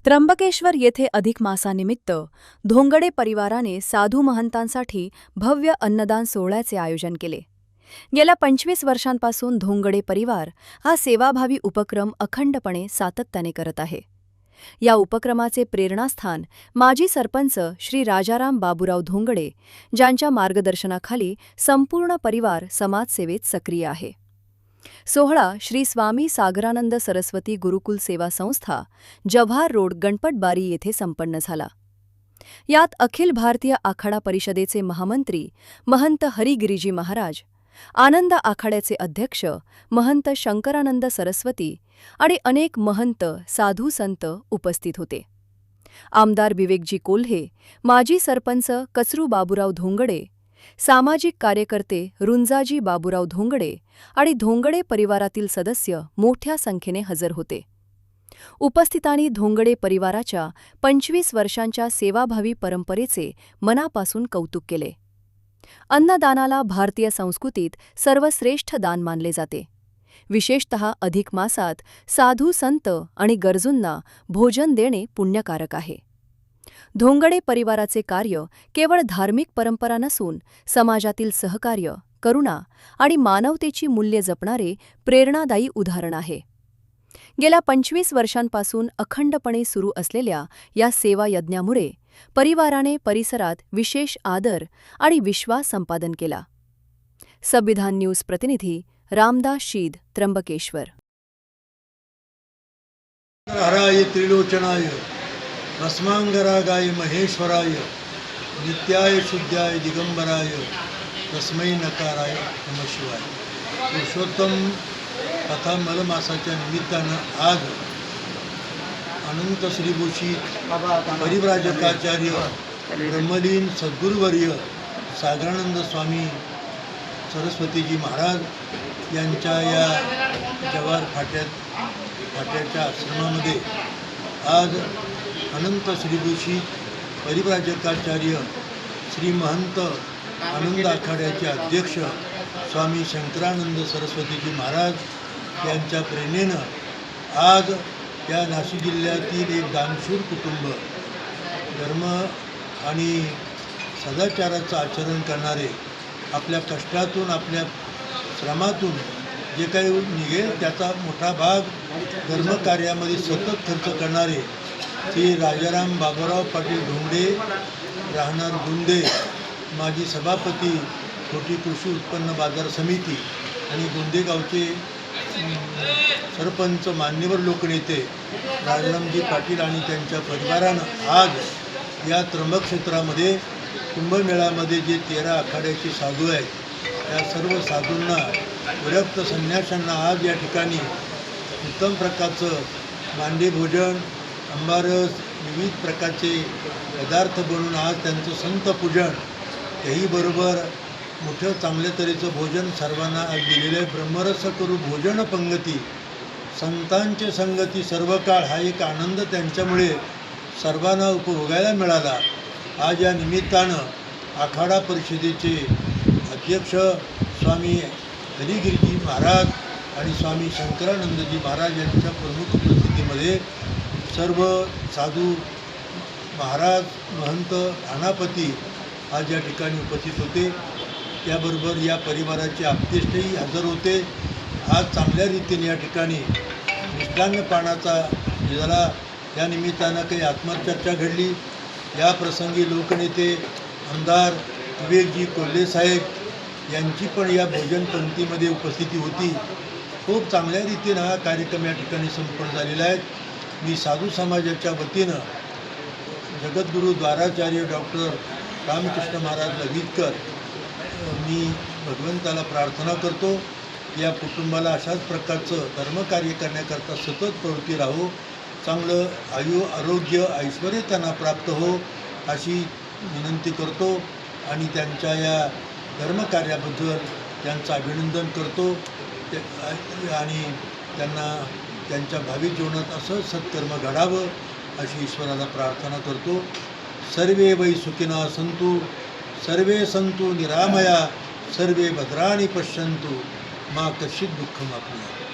त्र्यंबकेश्वर येथे अधिक मासानिमित्त धोंगडे परिवाराने साधू महंतांसाठी भव्य अन्नदान सोहळ्याचे आयोजन केले. गेल्या 25 वर्षांपासून धोंगडे परिवार हा सेवाभावी उपक्रम अखंडपणे सातत्याने करत आहे. या उपक्रमाचे प्रेरणास्थान माजी सरपंच श्री राजाराम बाबूराव धोंगडे, ज्यांच्या मार्गदर्शनाखाली संपूर्ण परिवार समाजसेवेत सक्रिय आहे. सोहळा श्री स्वामी सागरानंद सरस्वती गुरुकुल सेवा संस्था, जव्हार रोड, गणपतबारी येथे संपन्न झाला. यात अखिल भारतीय आखाडा परिषदेचे महामंत्री महंत हरिगिरीजी महाराज, आनंद आखाड्याचे अध्यक्ष महंत शंकरानंद सरस्वती आणि अनेक महंत साधू संत उपस्थित होते. आमदार विवेकजी कोल्हे, माजी सरपंच कचरू बाबूराव धोंगडे, सामाजिक कार्यकर्ते रुंजाजी बाबूराव धोंगडे आणि धोंगडे परिवारातील सदस्य मोठ्या संख्येने हजर होते. उपस्थितांनी धोंगडे परिवाराच्या 25 वर्षांच्या सेवाभावी परंपरेचे मनापासून कौतुक केले. अन्नदानाला भारतीय संस्कृतीत सर्वश्रेष्ठ दान मानले जाते. विशेषतः अधिक मासात साधू संत आणि गरजूंना भोजन देणे पुण्यकारक आहे. धोंगडे परिवाराचे कार्य केवळ धार्मिक परंपरा नसून समाजातील सहकार्य, करुणा आणि मानवतेची मूल्ये जपणारे प्रेरणादायी उदाहरण आहे. गेल्या 25 वर्षांपासून अखंडपणे सुरू असलेल्या या सेवा यज्ञामुळे परिवाराने परिसरात विशेष आदर आणि विश्वास संपादन केला. संविधान न्यूज प्रतिनिधी रामदास शीद, त्र्यंबकेश्वर. हराय त्रिलोचनाय भस्मांगरागाय महेश्वराय नित्याय शुद्ध्याय दिगंबराय तस्मै नकाराय नमः शिवाय. पुरुषोत्तम कथा मलमासाच्या निमित्तानं आज अनंत श्रीभूषित परिव्राजकाचार्य ब्रह्मलीन सद्गुरुवर्य सागरानंद स्वामी सरस्वतीजी महाराज यांच्या या जव्हार फाट्याच्या आश्रमामध्ये आज अनंत श्रीभूषित परिव्राजकाचार्य श्री महंत आनंद आखाड्याचे अध्यक्ष स्वामी शंकरानंद सरस्वतीजी महाराज यांच्या प्रेरणेनं आज या नाशिक जिल्ह्यातील एक दानशूर कुटुंब, धर्म आणि सदाचाराचं आचरण करणारे, आपल्या कष्टातून आपल्या श्रमातून जे काही निघेल त्याचा मोठा भाग धर्मकार्यामध्ये सतत खर्च करणारे श्री राजाराम बाबूराव पाटील धोंगडे, राहणार गुंदे, माजी सभापती छोटी कृषी उत्पन्न बाजार समिती आणि गोंदेगावचे सरपंच मान्यवर लोकनेते राजारामजी पाटील आणि त्यांच्या परिवारानं आज या त्र्यंबक्षेत्रामध्ये कुंभमेळ्यामध्ये जे 13 आखाड्याचे साधू आहेत त्या सर्व साधूंना, विरक्त संन्याशांना आज या ठिकाणी उत्तम प्रकारचं मांडे भोजन, अंबारस, विविध प्रकारचे पदार्थ बनवून आज त्यांचं संत पूजन, त्याही बरोबर मोठं चांगल्या तऱ्हेचं भोजन सर्वांना आज दिलेलं आहे. ब्रह्मरस करू भोजन पंगती, संतांचे संगती सर्व काळ, हा एक आनंद त्यांच्यामुळे सर्वांना उपभोगायला मिळाला. आज या निमित्तानं आखाडा परिषदेचे अध्यक्ष स्वामी हरिगिरीजी महाराज आणि स्वामी शंकरानंदजी महाराज यांच्या प्रमुख उपस्थितीमध्ये सर्व साधू महाराज, महंत, आनापती आज या ठिकाणी उपस्थित होते. त्याबरोबर या परिवाराचे आप्तेष्टही हजर होते. आज चांगल्या रीतीने या ठिकाणी मिष्टान्नपानाचा झाला. या निमित्तानं काही आत्मचर्चा घडली. या प्रसंगी लोकनेते आमदार विवेकजी कोल्हे साहेब यांची पण या भोजन पंक्तीमध्ये उपस्थिती होती. खूप चांगल्या रीतीनं हा कार्यक्रम या ठिकाणी संपन्न झालेला आहे. मी साधू समाजाच्या वतीनं जगद्गुरू द्वाराचार्य डॉक्टर रामकृष्ण महाराज ललितकर मी भगवंताला प्रार्थना करतो, या कुटुंबाला अशाच प्रकारचं धर्मकार्य करण्याकरता सतत प्रवृत्ती राहो, चांगलं आरोग्य ऐश्वर्य त्यांना प्राप्त हो अशी विनंती करतो आणि त्यांच्या या धर्मकार्याबद्दल त्यांचं अभिनंदन करतो आणि त्यांना त्यांच्या भावी जीवनात असं सत्कर्म घडावं अशी ईश्वराला प्रार्थना करतो. सर्वे वै सुखिनः सन्तु, सर्वे सन्तु निरामया, सर्वे भद्राणि पश्यन्तु, मा कश्चित् दुःखमाप्नुयात्.